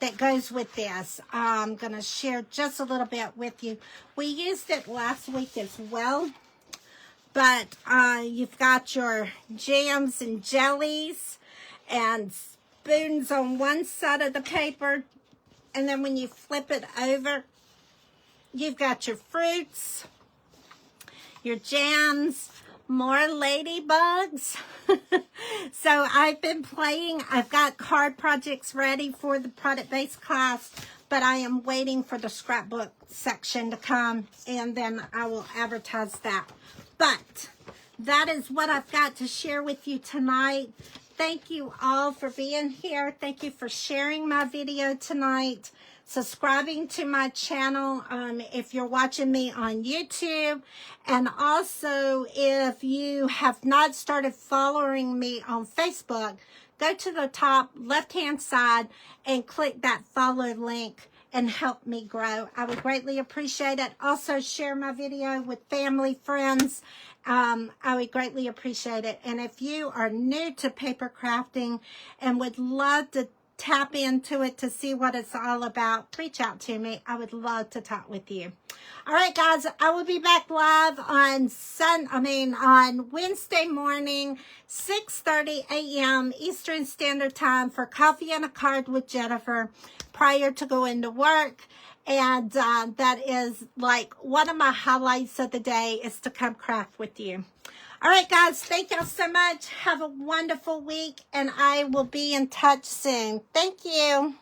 that goes with this. I'm going to share just a little bit with you. We used it last week as well. But you've got your jams and jellies and spoons on one side of the paper. And then when you flip it over, you've got your fruits, your jams, more ladybugs. So I've been playing. I've got card projects ready for the product-based class, but I am waiting for the scrapbook section to come, and then I will advertise that. But that is what I've got to share with you tonight. Thank you all for being here. Thank you for sharing my video tonight, subscribing to my channel if you're watching me on YouTube. And also, if you have not started following me on Facebook, go to the top left-hand side and click that follow link and help me grow. I would greatly appreciate it. Also, share my video with family, friends. I would greatly appreciate it. And if you are new to paper crafting and would love to tap into it to see what it's all about, reach out to me. I would love to talk with you. All right, guys, I will be back live on Wednesday morning, 6:30 a.m. Eastern Standard Time for Coffee and a Card with Jennifer prior to going to work. And that is like one of my highlights of the day is to come craft with you. All right, guys, thank y'all so much. Have a wonderful week, and I will be in touch soon. Thank you.